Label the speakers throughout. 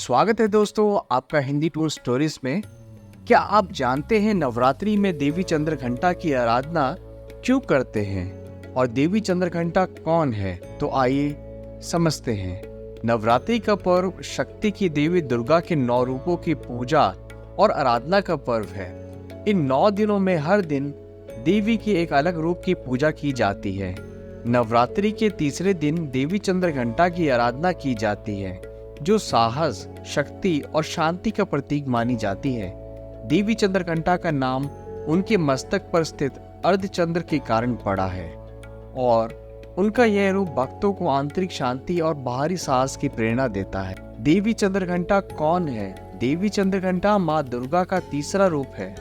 Speaker 1: स्वागत है दोस्तों आपका हिंदी टूर स्टोरीज में। क्या आप जानते हैं नवरात्रि में देवी चंद्रघंटा की आराधना क्यों करते हैं और देवी चंद्रघंटा कौन है? तो आइए समझते हैं। नवरात्रि का पर्व शक्ति की देवी दुर्गा के 9 रूपों की पूजा और आराधना का पर्व है। इन 9 दिनों में हर दिन देवी की एक अलग रूप की पूजा की जाती है। नवरात्रि के तीसरे दिन देवी चंद्रघंटा की आराधना की जाती है, जो साहस, शक्ति और शांति का प्रतीक मानी जाती है। देवी चंद्रघंटा का नाम उनके मस्तक पर स्थित अर्धचंद्र के कारण पड़ा है और उनका यह रूप भक्तों को आंतरिक शांति और बाहरी साहस की प्रेरणा देता है। देवी चंद्रघंटा कौन है? देवी चंद्रघंटा माँ दुर्गा का तीसरा रूप है।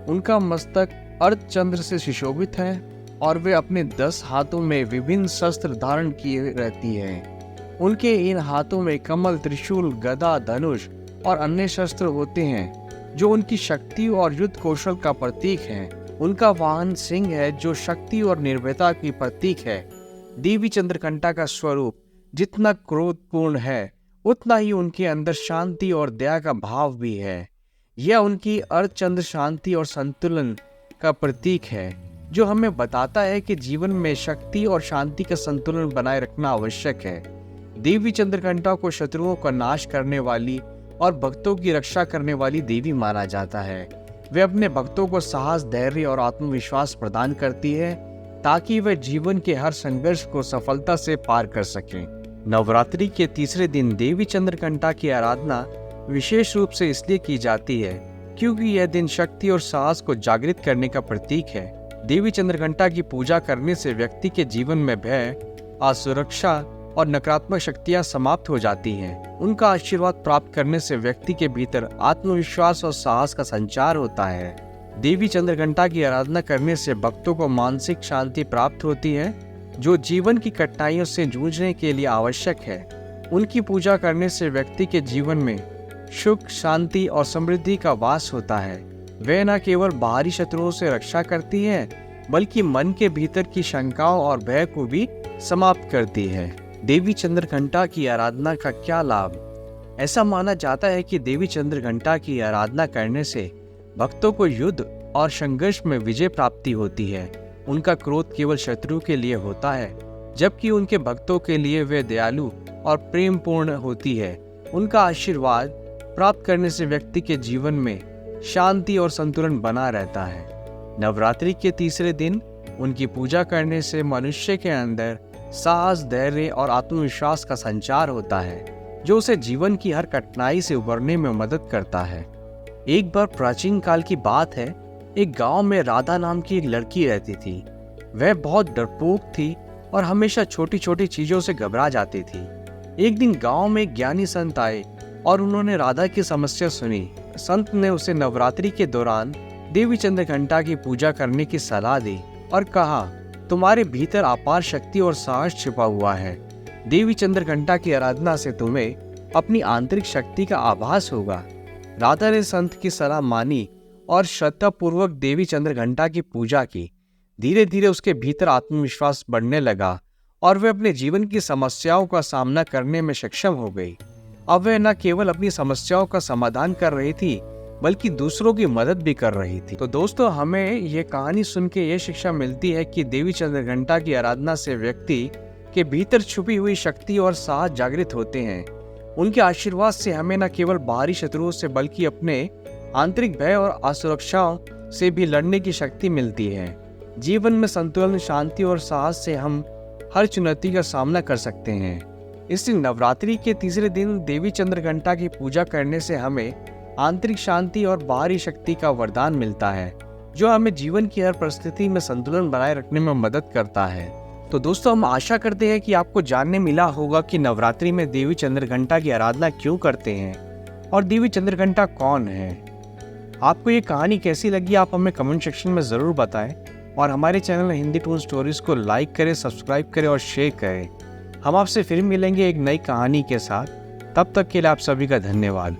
Speaker 1: उनका मस्तक अर्धचंद्र से सुशोभित है और वे अपने 10 हाथों में विभिन्न शस्त्र धारण किए रहती है। उनके इन हाथों में कमल, त्रिशूल, गदा, धनुष और अन्य शस्त्र होते हैं, जो उनकी शक्ति और युद्ध कौशल का प्रतीक हैं। उनका वाहन सिंह है, जो शक्ति और निर्भयता की प्रतीक है। देवी चंद्रघंटा का स्वरूप जितना क्रोधपूर्ण है, उतना ही उनके अंदर शांति और दया का भाव भी है। यह उनकी अर्धचंद्र शांति और संतुलन का प्रतीक है, जो हमें बताता है कि जीवन में शक्ति और शांति का संतुलन बनाए रखना आवश्यक है। देवी चंद्रघंटा को शत्रुओं का नाश करने वाली और भक्तों की रक्षा करने वाली देवी माना जाता है। वे अपने भक्तों को साहस, धैर्य और आत्मविश्वास प्रदान करती है, ताकि वे जीवन के हर संघर्ष को सफलता से पार कर सकें। नवरात्रि के तीसरे दिन देवी चंद्रघंटा की आराधना विशेष रूप से इसलिए की जाती है क्योंकि यह दिन शक्ति और साहस को जागृत करने का प्रतीक है। देवी चंद्रघंटा की पूजा करने से व्यक्ति के जीवन में भय, असुरक्षा और नकारात्मक शक्तियां समाप्त हो जाती हैं। उनका आशीर्वाद प्राप्त करने से व्यक्ति के भीतर आत्मविश्वास और साहस का संचार होता है। देवी चंद्रघंटा की आराधना करने से भक्तों को मानसिक शांति प्राप्त होती है, जो जीवन की कठिनाइयों से जूझने के लिए आवश्यक है। उनकी पूजा करने से व्यक्ति के जीवन में सुख, शांति और समृद्धि का वास होता है। वे न केवल बाहरी शत्रुओं से रक्षा करती है, बल्कि मन के भीतर की शंकाओं और भय को भी समाप्त करती है। देवी चंद्रघंटा की आराधना का क्या लाभ? ऐसा माना जाता है कि देवी चंद्रघंटा की आराधना करने से भक्तों को युद्ध और संघर्ष में विजय प्राप्ति होती है। उनका क्रोध केवल शत्रु के लिए होता है, जबकि उनके भक्तों के लिए वे दयालु और प्रेम पूर्ण होती है। उनका आशीर्वाद प्राप्त करने से व्यक्ति के जीवन में शांति और संतुलन बना रहता है। नवरात्रि के तीसरे दिन उनकी पूजा करने से मनुष्य के अंदर साहस, धैर्य और आत्मविश्वास का संचार होता है, जो उसे जीवन की हर कठिनाई से उबरने में मदद करता है। एक बार प्राचीन काल की बात है, एक गांव में राधा नाम की एक लड़की रहती थी। वह बहुत डरपोक थी और हमेशा छोटी छोटी चीजों से घबरा जाती थी। एक दिन गांव में एक ज्ञानी संत आए और उन्होंने राधा की समस्या सुनी। संत ने उसे नवरात्रि के दौरान देवी चंद्रघंटा की पूजा करने की सलाह दी और कहा, तुम्हारे भीतर अपार शक्ति और साहस छिपा हुआ है। देवी चंद्रघंटा की आराधना से तुम्हें अपनी आंतरिक शक्ति का आभास होगा। राधा ने संत की सलाह मानी और श्रद्धा पूर्वक देवी चंद्रघंटा की पूजा की। धीरे धीरे उसके भीतर आत्मविश्वास बढ़ने लगा और वह अपने जीवन की समस्याओं का सामना करने में सक्षम हो गई। अब वह न केवल अपनी समस्याओं का समाधान कर रही थी, बल्कि दूसरों की मदद भी कर रही थी। तो दोस्तों, हमें ये कहानी सुन के ये शिक्षा मिलती है कि देवी चंद्रघंटा की आराधना से व्यक्ति के भीतर छुपी हुई शक्ति और साहस जागृत होते हैं। उनके आशीर्वाद से हमें न केवल बाहरी शत्रुओं से, बल्कि अपने आंतरिक भय और असुरक्षाओं से भी लड़ने की शक्ति मिलती है। जीवन में संतुलन, शांति और साहस से हम हर चुनौती का सामना कर सकते हैं। इसलिए नवरात्रि के तीसरे दिन देवी चंद्रघंटा की पूजा करने से हमें आंतरिक शांति और बाहरी शक्ति का वरदान मिलता है, जो हमें जीवन की हर परिस्थिति में संतुलन बनाए रखने में मदद करता है। तो दोस्तों, हम आशा करते हैं कि आपको जानने मिला होगा कि नवरात्रि में देवी चंद्रघंटा की आराधना क्यों करते हैं और देवी चंद्रघंटा कौन है। आपको ये कहानी कैसी लगी, आप हमें कमेंट सेक्शन में ज़रूर बताएं और हमारे चैनल हिंदी टूर स्टोरीज को लाइक करें, सब्सक्राइब करें और शेयर करें। हम आपसे फिर मिलेंगे एक नई कहानी के साथ। तब तक के लिए आप सभी का धन्यवाद।